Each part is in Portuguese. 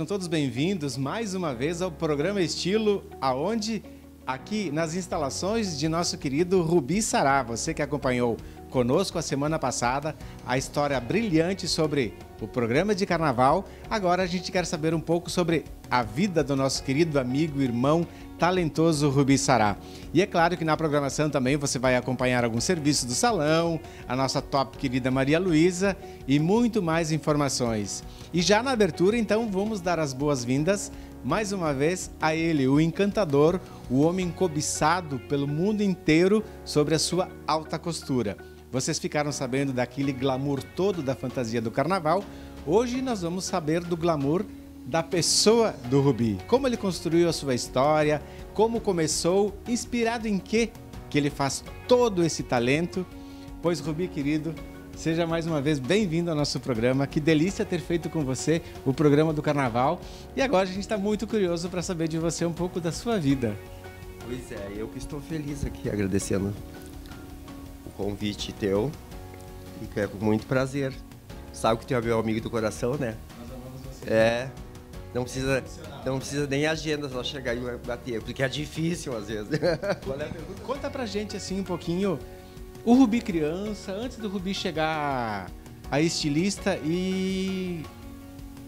sejam todos bem-vindos mais uma vez ao programa Estilo, aonde aqui nas instalações de nosso querido Rubi Sará. Você que acompanhou conosco a semana passada a história brilhante sobre o programa de carnaval. Agora a gente quer saber um pouco sobre a vida do nosso querido amigo, irmão, talentoso Rubi Sará. E é claro que na programação também você vai acompanhar alguns serviços do salão, a nossa top querida Maria Luísa e muito mais informações. E já na abertura, então, vamos dar as boas-vindas mais uma vez a ele, o encantador, o homem cobiçado pelo mundo inteiro sobre a sua alta costura. Vocês ficaram sabendo daquele glamour todo da fantasia do carnaval. Hoje nós vamos saber do glamour da pessoa do Rubi. Como ele construiu a sua história, como começou, inspirado em quê que ele faz todo esse talento. Pois, Rubi, querido, seja mais uma vez bem-vindo ao nosso programa. Que delícia ter feito com você o programa do carnaval. E agora a gente está muito curioso para saber de você um pouco da sua vida. Pois é, eu que estou feliz aqui, agradecendo o convite teu, e que é com muito prazer. Sabe que tu é meu amigo do coração, né? Nós amamos você. É, não precisa nem agenda, só chegar e bater, porque é difícil às vezes. Qual é a pergunta? Conta pra gente assim um pouquinho, o Rubi criança, antes do Rubi chegar a estilista, e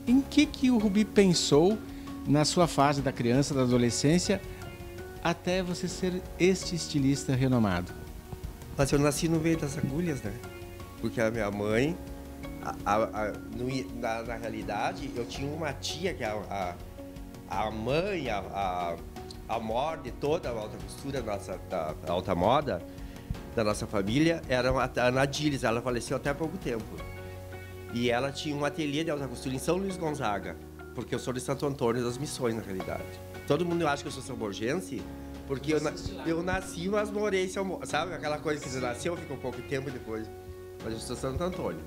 em que o Rubi pensou na sua fase da criança, da adolescência, até você ser este estilista renomado? Mas eu nasci no meio das agulhas, né? Porque a minha mãe, na realidade, eu tinha uma tia que a mãe, a mor de toda a alta costura da alta moda da nossa família era a Ana Diles. Ela faleceu até há pouco tempo. E ela tinha um ateliê de alta costura em São Luís Gonzaga, porque eu sou de Santo Antônio das Missões, na realidade. Todo mundo acha que eu sou samborgense, porque eu nasci, mas morei, sabe? Aquela coisa que você nasceu, fica um pouco tempo depois. Mas eu sou Santo Antônio.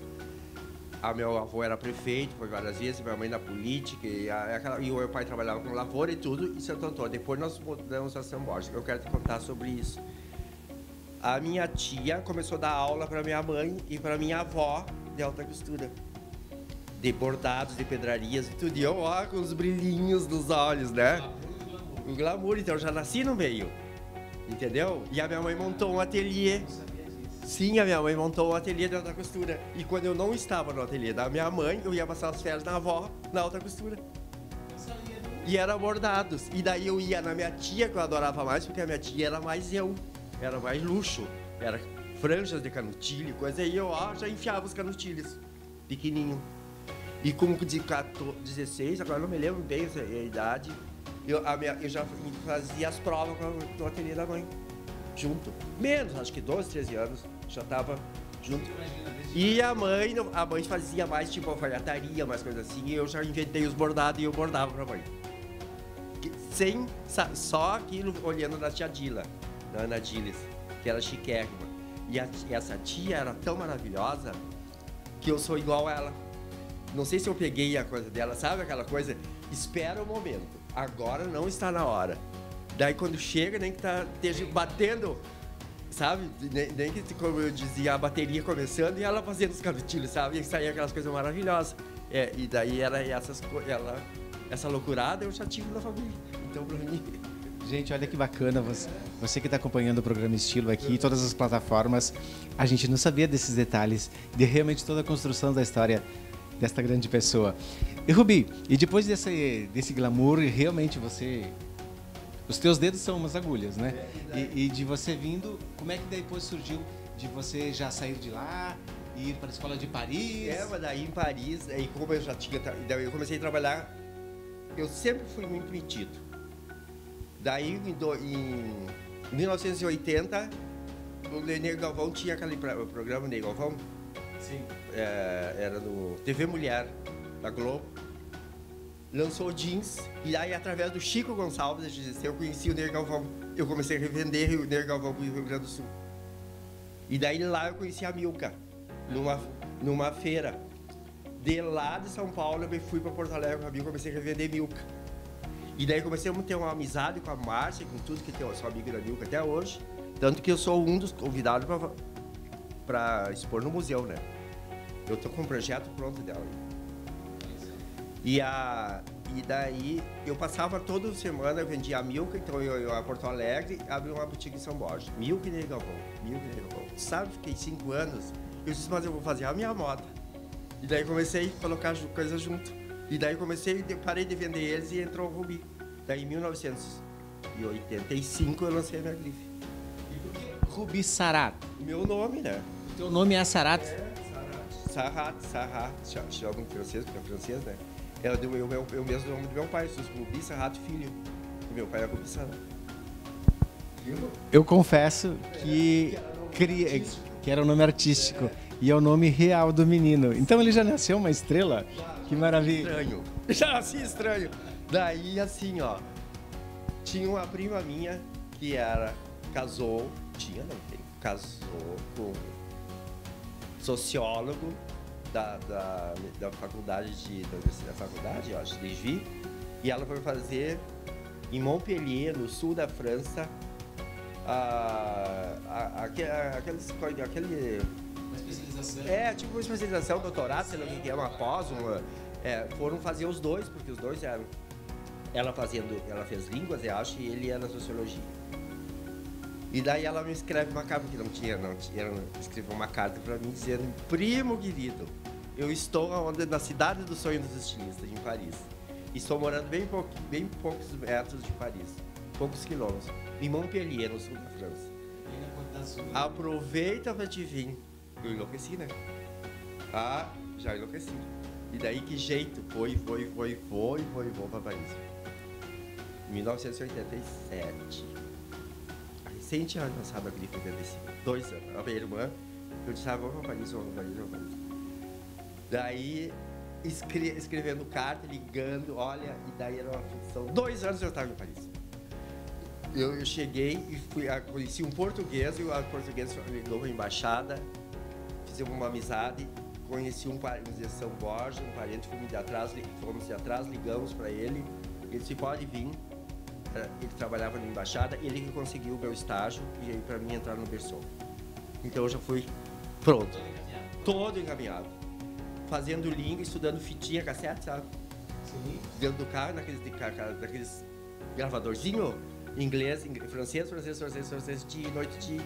Meu avô era prefeito, foi várias vezes, minha mãe na política, e o meu pai trabalhava com lavoura e tudo, em Santo Antônio. Depois nós mudamos a São Borges. Eu quero te contar sobre isso. A minha tia começou a dar aula para minha mãe e para minha avó de alta costura. De bordados, de pedrarias e tudo. E eu, ó, com os brilhinhos nos olhos, né? O glamour, então eu já nasci no meio, entendeu? E a minha mãe montou um ateliê. Sim, a minha mãe montou um ateliê de alta costura. E quando eu não estava no ateliê da minha mãe, eu ia passar as férias na avó, na alta costura. E era bordados. E daí eu ia na minha tia, que eu adorava mais, porque a minha tia era mais era mais luxo. Era franjas de canutilho, coisa. E eu, ó, já enfiava os canutilhos, pequenininho. E como de 16, agora não me lembro bem a idade, eu já fazia as provas no ateliê da mãe, junto. Menos, acho que 12, 13 anos, já estava junto. E a mãe fazia mais tipo alfaiataria, mais coisa assim, e eu já inventei os bordados e eu bordava pra mãe. Só aquilo olhando na tia Dila, na Ana Diles, que era chiquérrima. E essa tia era tão maravilhosa que eu sou igual a ela. Não sei se eu peguei a coisa dela, sabe aquela coisa? Espera o momento. Agora não está na hora. Daí quando chega, nem que esteja batendo, sabe? Nem que, como eu dizia, a bateria começando e ela fazendo os canutilhos, sabe? E saía aquelas coisas maravilhosas. E daí era essa loucurada eu já tive na família. Então, pra mim... Gente, olha que bacana, você que está acompanhando o programa Estilo aqui, todas as plataformas, a gente não sabia desses detalhes, de realmente toda a construção da história desta grande pessoa. E Rubi, e depois desse glamour, realmente os teus dedos são umas agulhas, né? E de você vindo, como é que depois surgiu de você já sair de lá e ir para a escola de Paris? Mas daí em Paris, aí como eu já tinha, daí eu comecei a trabalhar, eu sempre fui muito metido. Daí em 1980, o Ney Galvão tinha aquele programa Ney Galvão. Sim. Era no TV Mulher, da Globo. Lançou jeans, e aí através do Chico Gonçalves, eu conheci o Ney Galvão. Eu comecei a revender o Ney Galvão para o Rio Grande do Sul. E daí lá eu conheci a Milka, numa feira. De lá de São Paulo eu fui para Porto Alegre com a Milka, comecei a revender Milka. E daí comecei a ter uma amizade com a Márcia, com tudo que eu sou amigo da Milka até hoje. Tanto que eu sou um dos convidados para expor no museu, né? Eu tô com um projeto pronto dela. E E daí eu passava toda semana, eu vendia Milka, então eu ia a Porto Alegre e abri uma boutique em São Borja. Milka e Ney Galvão, Milka e Ney Galvão. Sabe, fiquei 5 anos, eu disse, mas eu vou fazer a minha moda. E daí comecei a colocar coisas junto. E daí parei de vender eles e entrou o Rubi. Daí em 1985 eu lancei a minha grife. E por que Rubi Sarato? Meu nome, né? Teu nome é Sarato? É, Sarrat. Chama em francês, porque é francês, né? É o mesmo nome do meu pai, Rubi Sarrat Filho. E meu pai é Rubi Sarato. Eu confesso que era o nome artístico e é o nome real do menino. Então ele já nasceu uma estrela? Que maravilha. Estranho. Já nasci estranho. Daí, assim, ó, tinha uma prima minha que casou com um sociólogo da faculdade da faculdade, eu acho, de Juiz, e ela foi fazer em Montpellier, no sul da França, aquele Uma especialização. tipo uma especialização, doutorado, sei lá o que é, uma pós, foram fazer os dois, porque os dois eram. Ela fez línguas, eu acho, e ele era sociologia. E daí ela me escreve uma carta, porque não tinha, ela escreveu uma carta para mim dizendo: primo querido, eu estou na cidade do sonho dos estilistas, em Paris. E estou morando bem poucos metros de Paris, poucos quilômetros, em Montpellier, no sul da França. Aproveita para te vir. Eu enlouqueci, né? Já enlouqueci. E daí que jeito? Foi para Paris. 1987. Recém tinha lançado a grife 85. 2 anos. A minha irmã, eu disse, vamos para Paris. Daí, escrevendo carta, ligando, olha, e daí era uma ficção. 2 anos eu estava em Paris. Eu cheguei e conheci um português, e o português ligou para a embaixada, fizemos uma amizade, conheci um parente de São Borja, um parente, fomos de atrás, ligamos para ele, ele disse, pode vir. Ele trabalhava na embaixada, ele que conseguiu o meu estágio e aí para mim entrar no Berceau. Então eu já fui pronto, todo encaminhado, fazendo língua, estudando fitinha, cassete, sabe? Sim. Dentro do carro, naqueles gravadorzinho, inglês, francês, de noite.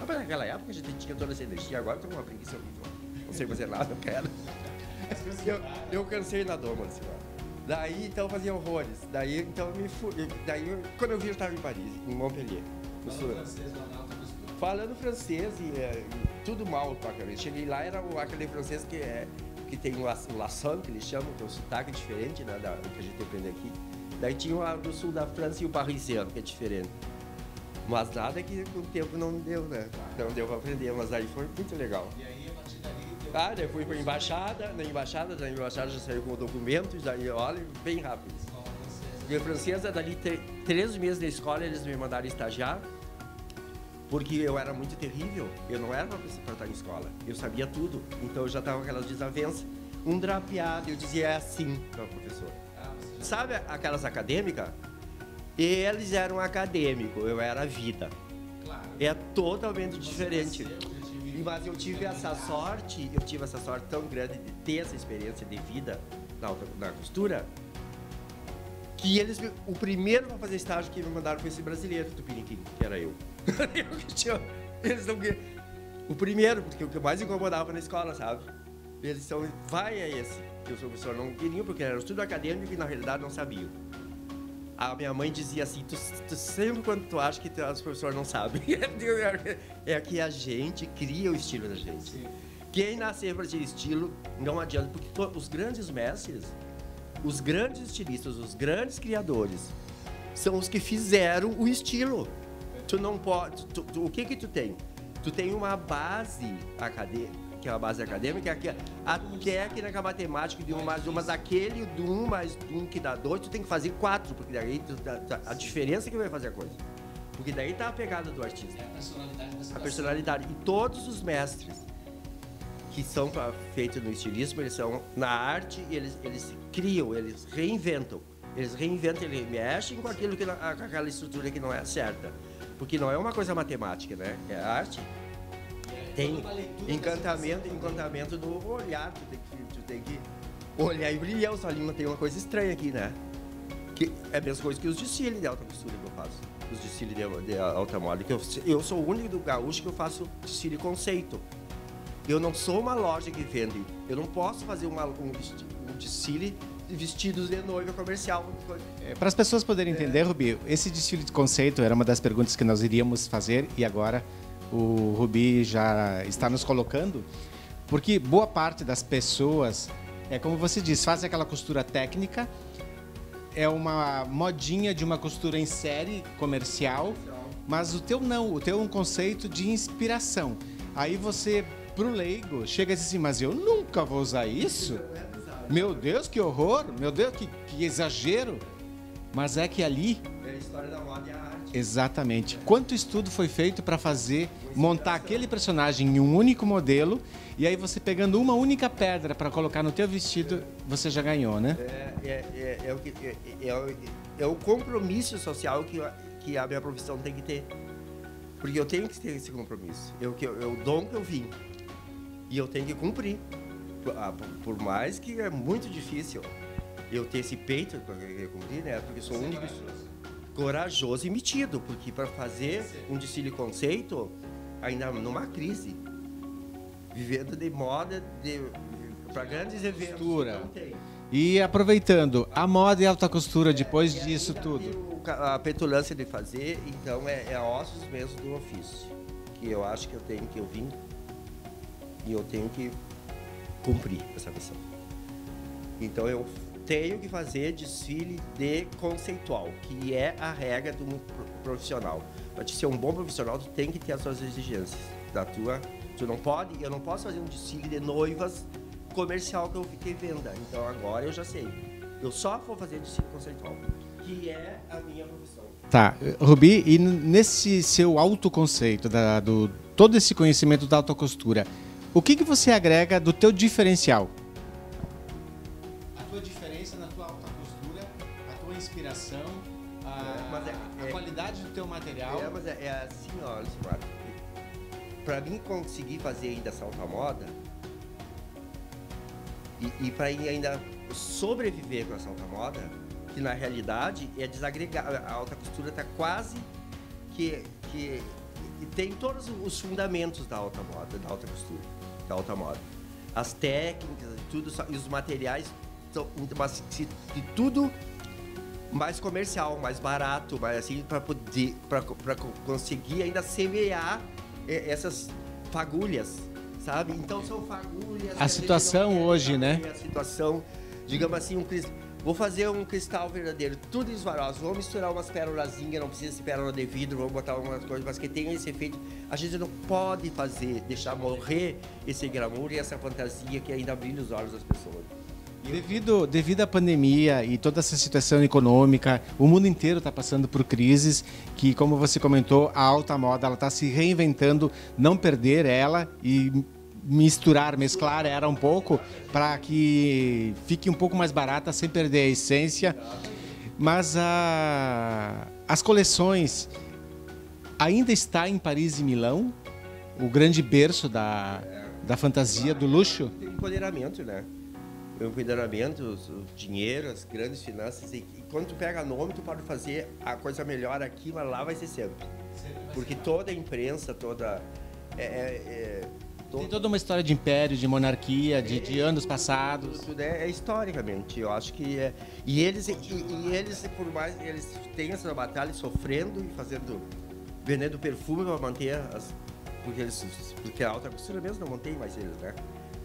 Mas naquela época a gente tinha toda essa energia, agora eu tô com uma preguiça horrível, não sei fazer nada, não quero. Eu cansei na doma, assim, daí, então, eu fazia horrores. Daí, então, quando eu vi, eu estava em Paris, em Montpellier. Falando francês e tudo mal, praticamente. Cheguei lá, era aquele francês que tem o laçon, que eles chamam, que é um sotaque diferente, né, do que a gente aprende aqui. Daí tinha o do sul da França e o parisiano, que é diferente. Mas nada que com o tempo não deu, né? Não deu para aprender, mas aí foi muito legal. E aí, a partir dali... daí fui para a embaixada, na embaixada já saiu com documentos, daí, olha, bem rápido. E a francesa, dali 3 meses da escola, eles me mandaram estagiar, porque eu era muito terrível, eu não era para estar em escola, eu sabia tudo, então eu já estava com aquelas desavenças. Um drapeado, eu dizia, é assim para o professor. Sabe aquelas acadêmicas? Eles eram acadêmicos, eu era vida. É totalmente diferente. Mas eu tive essa sorte tão grande de ter essa experiência de vida na costura, que o primeiro para fazer estágio que me mandaram foi esse brasileiro do Tupiniquim, que era eu. O primeiro, porque o que mais incomodava na escola, sabe? Eles são, vai a esse. Que os professores não queriam, porque era tudo acadêmico e na realidade não sabiam. A minha mãe dizia assim, tu sempre quando tu acha que os professores não sabem, é que a gente cria o estilo da gente. Sim. Quem nascer para ter estilo, não adianta, porque os grandes mestres, os grandes estilistas, os grandes criadores, são os que fizeram o estilo. Tu não pode, o que tu tem? Tu tem uma base acadêmica, que é uma base acadêmica, que a técnica, a matemática de 1 mais 1, mas aquele do 1 mais 1 que dá 2, tu tem que fazer 4, porque daí a diferença que vai fazer a coisa. Porque daí tá a pegada do artista. É a personalidade da situação. A personalidade. E todos os mestres que são feitos no estilismo, eles são na arte, eles criam, eles reinventam. Eles mexem com aquilo com aquela estrutura que não é certa. Porque não é uma coisa matemática, né? É arte. Tem encantamento no olhar, tu tem que olhar e brilhar. Os olhinhos tem uma coisa estranha aqui, né? Que é a mesma coisa que os desfiles de alta costura que eu faço. Os desfiles de alta moda. Que eu sou o único do gaúcho que eu faço desfile conceito. Eu não sou uma loja que vende. Eu não posso fazer um desfile de vestidos de noiva comercial. Para as pessoas poderem entender, Rubi, esse desfile de conceito era uma das perguntas que nós iríamos fazer e agora o Rubi já está nos colocando, porque boa parte das pessoas, como você diz, faz aquela costura técnica, é uma modinha de uma costura em série comercial, mas o teu não, o teu é um conceito de inspiração. Aí você, pro leigo, chega e diz assim, mas eu nunca vou usar isso? Meu Deus, que horror! Meu Deus, que exagero! Mas é que ali... É a história da moda e a arte. Exatamente. Quanto estudo foi feito para montar aquele personagem em um único modelo, e aí você pegando uma única pedra para colocar no teu vestido, você já ganhou, né? É o compromisso social que a minha profissão tem que ter. Porque eu tenho que ter esse compromisso. É o dom que eu vim. E eu tenho que cumprir. Por mais que é muito difícil eu ter esse peito para cumprir, né? Porque eu sou o único corajoso e metido, porque para fazer um desfile conceito, ainda numa crise, vivendo de moda para grandes eventos, não tem. E aproveitando, a moda e alta costura depois disso tudo. A petulância de fazer, então é ossos mesmo do ofício, que eu acho que eu vim e eu tenho que cumprir essa missão. Então eu tenho que fazer desfile de conceitual, que é a regra do profissional. Para te ser um bom profissional, tu tem que ter as suas exigências. Eu não posso fazer um desfile de noivas comercial que eu fiquei venda. Então agora eu já sei. Eu só vou fazer desfile conceitual, que é a minha profissão. Tá, Rubi, e nesse seu autoconceito, todo esse conhecimento da alta costura, o que você agrega do teu diferencial? A tua diferença na tua alta costura, a tua inspiração, a qualidade do teu material. Mas é assim, ó, para mim conseguir fazer ainda essa alta moda e para ainda sobreviver com essa alta moda, que na realidade é desagregar. A alta costura está quase que tem todos os fundamentos da alta moda, da alta costura, da alta moda. As técnicas e tudo, e os materiais, de tudo mais comercial, mais barato, mais assim, para conseguir ainda semear essas fagulhas, sabe? Então são fagulhas. A situação hoje, né? A situação, digamos assim, vou fazer um cristal verdadeiro, tudo esvaroso, vou misturar umas pérolazinhas, não precisa ser pérola de vidro, vou botar algumas coisas, mas que tenha esse efeito. A gente não pode deixar morrer esse glamour e essa fantasia que ainda brilha os olhos das pessoas. Devido à pandemia e toda essa situação econômica, o mundo inteiro está passando por crises que, como você comentou, a alta moda está se reinventando, não perder ela e mesclar ela um pouco para que fique um pouco mais barata sem perder a essência. Mas as coleções ainda está em Paris e Milão, o grande berço da fantasia, do luxo. Tem empoderamento, né? O empoderamento, o dinheiro, as grandes finanças. E quando tu pega nome, tu pode fazer a coisa melhor aqui, mas lá vai ser sempre. Porque toda a imprensa, tem toda uma história de império, de monarquia, de anos passados. Tudo historicamente, eu acho que é. E eles, por mais eles têm essa batalha sofrendo e vendendo perfume para manter porque a alta costura mesmo não mantém mais eles, né?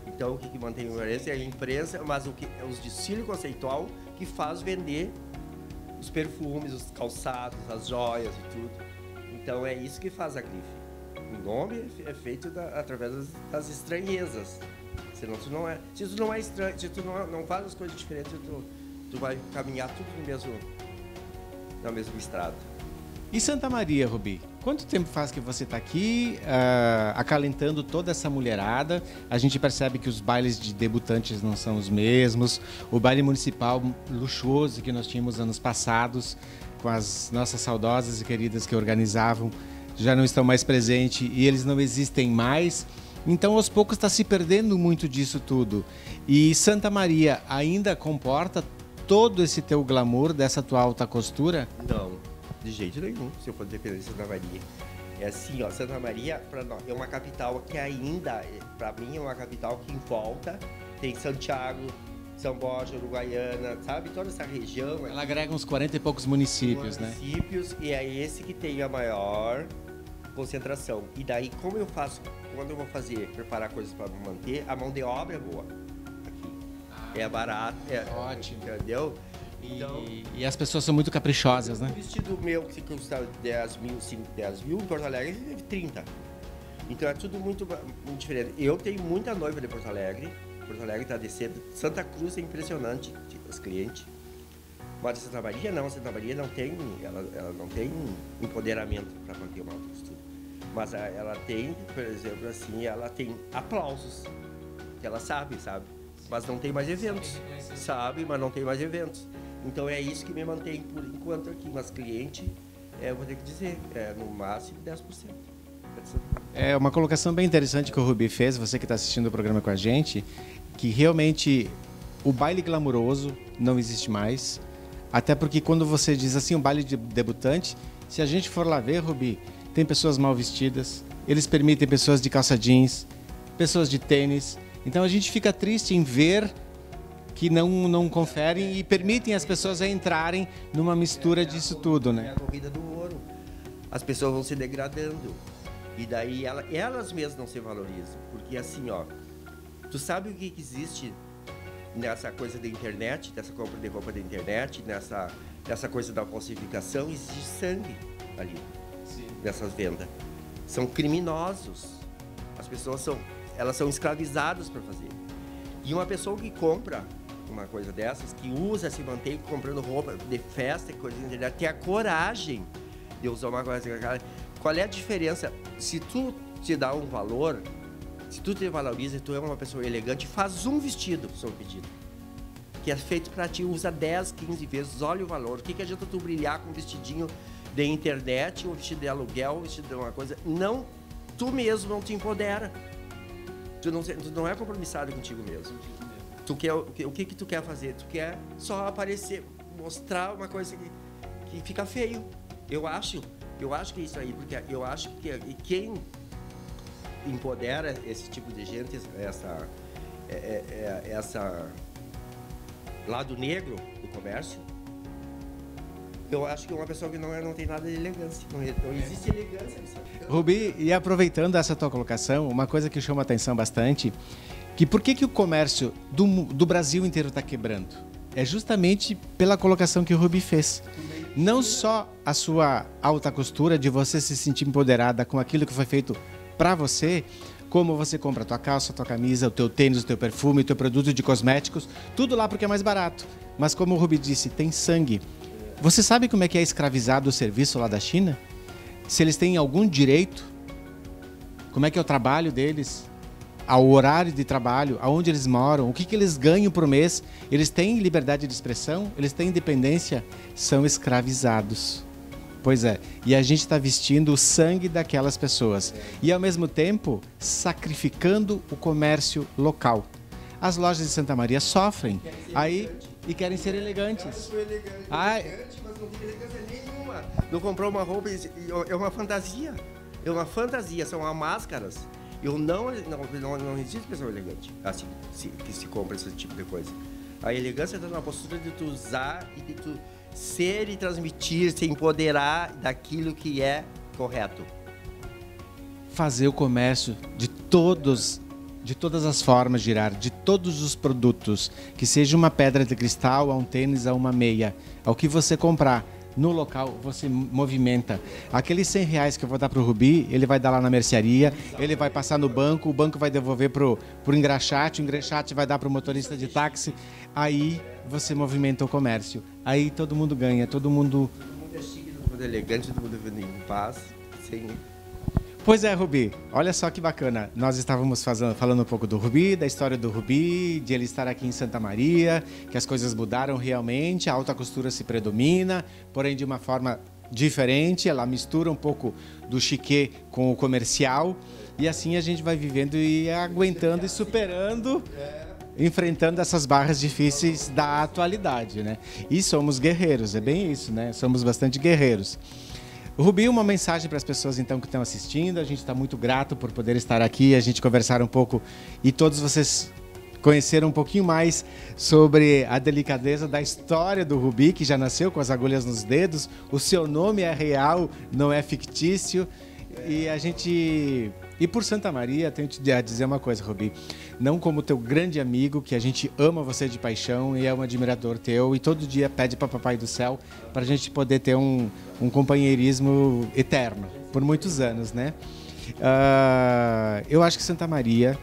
Então o que mantém é a imprensa, mas os desfiles conceitual que faz vender os perfumes, os calçados, as joias e tudo. Então é isso que faz a grife. O nome é feito através das estranhezas. Senão tu não é. Se tu não é estranho, se tu não faz as coisas diferentes, tu vai caminhar tudo na mesma estrada. E Santa Maria, Rubi? Quanto tempo faz que você está aqui acalentando toda essa mulherada? A gente percebe que os bailes de debutantes não são os mesmos. O baile municipal luxuoso que nós tínhamos anos passados, com as nossas saudosas e queridas que organizavam, já não estão mais presentes e eles não existem mais. Então, aos poucos, está se perdendo muito disso tudo. E Santa Maria ainda comporta todo esse teu glamour dessa tua alta costura? Não, de jeito nenhum, se eu for depender de Santa Maria. É assim, ó, Santa Maria pra nós, é uma capital que ainda, para mim, é uma capital que em volta tem Santiago, São Borja, Uruguaiana, sabe? Toda essa região. Ela agrega uns 40 e poucos municípios, né? Municípios, e é esse que tem a maior concentração. E daí, como eu faço, quando eu vou preparar coisas para manter, a mão de obra é boa aqui. É barato, ótimo. Entendeu? Então, e as pessoas são muito caprichosas, né? Um vestido meu que custa 10 mil, em Porto Alegre teve 30. Então é tudo muito diferente. Eu tenho muita noiva de Porto Alegre. Porto Alegre está descendo. Santa Cruz é impressionante, os clientes. Mas Santa Maria não. Santa Maria não tem, ela não tem empoderamento para manter uma alta costura. Mas ela tem, por exemplo, assim, ela tem aplausos. Que ela sabe? Mas não tem mais eventos. Sabe, mas não tem mais eventos. Então é isso que me mantém por enquanto aqui. Mas cliente, eu vou ter que dizer, no máximo 10%. É uma colocação bem interessante que o Rubi fez, você que está assistindo o programa com a gente, que realmente o baile glamuroso não existe mais. Até porque quando você diz assim, um baile de debutante, se a gente for lá ver, Rubi, tem pessoas mal vestidas, eles permitem pessoas de calça jeans, pessoas de tênis. Então a gente fica triste em ver que não conferem e permitem as pessoas entrarem numa mistura disso tudo, né? É a corrida do ouro. As pessoas vão se degradando. E daí elas mesmas não se valorizam. Porque assim, ó, tu sabe o que existe nessa coisa da internet, dessa compra de roupa da internet, nessa coisa da falsificação? Existe sangue ali, nessas vendas. São criminosos. As pessoas elas são escravizadas para fazer. E uma pessoa que compra uma coisa dessas, que se mantém comprando roupa de festa e coisa da internet, tem a coragem de usar uma coisa. Qual é a diferença? Se tu te dá um valor, se tu te valoriza, tu é uma pessoa elegante, faz um vestido sob pedido, que é feito para ti, usa 10, 15 vezes, olha o valor. O que adianta tu brilhar com um vestidinho de internet, um vestido de aluguel, um vestido de uma coisa? Não, tu mesmo não te empodera. Tu não é compromissado contigo mesmo. Tu quer, o que tu quer fazer? Tu quer só aparecer, mostrar uma coisa que fica feio. Eu acho que é isso aí, porque eu acho que quem empodera esse tipo de gente, essa lado negro do comércio, eu acho que é uma pessoa que não tem nada de elegância. Não existe elegância nisso. Rubi, e aproveitando essa tua colocação, uma coisa que chama a atenção bastante, que por que o comércio do Brasil inteiro está quebrando? É justamente pela colocação que o Rubi fez. Não só a sua alta costura, de você se sentir empoderada com aquilo que foi feito para você, como você compra a tua calça, a tua camisa, o teu tênis, o teu perfume, o teu produto de cosméticos, tudo lá porque é mais barato. Mas como o Rubi disse, tem sangue. Você sabe como é que é escravizado o serviço lá da China? Se eles têm algum direito? Como é que é o trabalho deles? Ao horário de trabalho, aonde eles moram, o que eles ganham por mês? Eles têm liberdade de expressão? Eles têm independência? São escravizados. Pois é, e a gente está vestindo o sangue daquelas pessoas. E ao mesmo tempo, sacrificando o comércio local. As lojas de Santa Maria sofrem aí e querem ser elegantes. Eu sou elegante, mas não tem elegância nenhuma. Não comprou uma roupa, é uma fantasia. É uma fantasia, são máscaras. Não existe pessoa elegante assim, que se compra esse tipo de coisa. A elegância está na postura de tu usar e de tu ser e transmitir, se empoderar daquilo que é correto. Fazer o comércio de todas as formas girar, de todos os produtos, que seja uma pedra de cristal, a um tênis, a uma meia, ao que você comprar. No local, você movimenta. Aqueles R$100 que eu vou dar para o Rubi, ele vai dar lá na mercearia, ele vai passar no banco, o banco vai devolver para o engraxate, o engraxate vai dar para o motorista de táxi. Aí você movimenta o comércio. Aí todo mundo ganha, todo mundo... Todo mundo é chique, todo mundo é elegante, todo mundo vive em paz, sem... Pois é, Rubi, olha só que bacana. Nós estávamos falando um pouco do Rubi, da história do Rubi, de ele estar aqui em Santa Maria, que as coisas mudaram realmente, a alta costura se predomina, porém de uma forma diferente, ela mistura um pouco do chiquê com o comercial, e assim a gente vai vivendo e aguentando e superando, enfrentando essas barras difíceis da atualidade, né? E somos guerreiros, é bem isso, né? Somos bastante guerreiros. Rubi, uma mensagem para as pessoas então que estão assistindo. A gente está muito grato por poder estar aqui, a gente conversar um pouco e todos vocês conheceram um pouquinho mais sobre a delicadeza da história do Rubi, que já nasceu com as agulhas nos dedos. O seu nome é real, não é fictício. E a gente... E por Santa Maria, tenho que te dizer uma coisa, Rubi. Não como teu grande amigo, que a gente ama você de paixão e é um admirador teu. E todo dia pede para Papai do Céu para a gente poder ter um companheirismo eterno, por muitos anos, né? Eu acho que Santa Maria,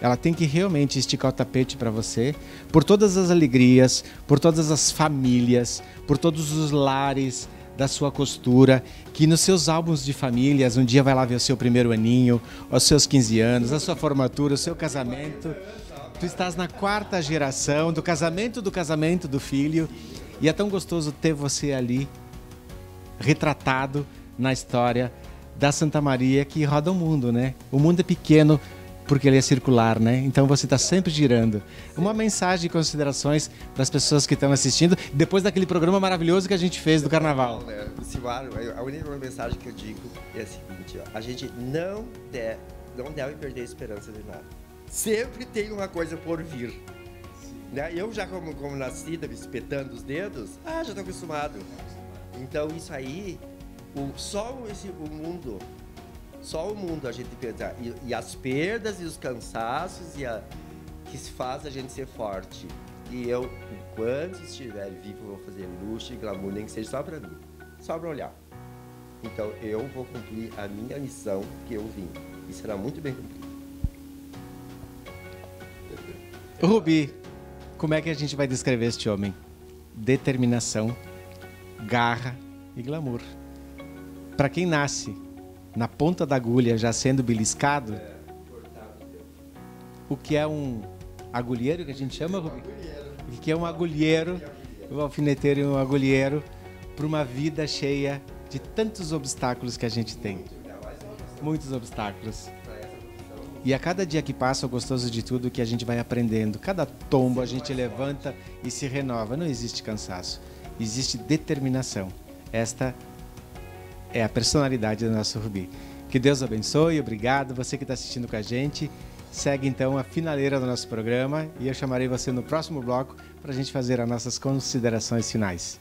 ela tem que realmente esticar o tapete para você, por todas as alegrias, por todas as famílias, por todos os lares da sua costura, que nos seus álbuns de famílias, um dia vai lá ver o seu primeiro aninho, os seus 15 anos, a sua formatura, o seu casamento. Tu estás na 4ª geração do casamento do filho, e é tão gostoso ter você ali, retratado na história da Santa Maria que roda o mundo, né? O mundo é pequeno porque ele é circular, né? Então você está sempre girando. Uma mensagem e considerações para as pessoas que estão assistindo, depois daquele programa maravilhoso que a gente fez do Carnaval. Silmar, a única mensagem que eu digo é a seguinte, ó, a gente não deve perder a esperança de nada. Sempre tem uma coisa por vir. Né? Eu já, como nascida, me espetando os dedos, já estou acostumado. Então isso aí, só o mundo a gente pensa, e as perdas e os cansaços que se faz a gente ser forte. E eu, enquanto estiver vivo, vou fazer luxo e glamour, nem que seja só para mim, só para olhar. Então eu vou cumprir a minha missão que eu vim, e será muito bem cumprida. Rubi, como é que a gente vai descrever este homem? Determinação, garra e glamour. Para quem nasce na ponta da agulha, já sendo beliscado, o que é um agulheiro, que a gente chama, Rubi? O que é um agulheiro, um alfineteiro e um agulheiro, para uma vida cheia de tantos obstáculos que a gente tem. Muitos obstáculos. E a cada dia que passa, o gostoso de tudo é que a gente vai aprendendo. Cada tombo a gente levanta e se renova. Não existe cansaço, existe determinação. Esta é a personalidade do nosso Rubi. Que Deus abençoe, obrigado. Você que está assistindo com a gente, segue então a finaleira do nosso programa e eu chamarei você no próximo bloco para a gente fazer as nossas considerações finais.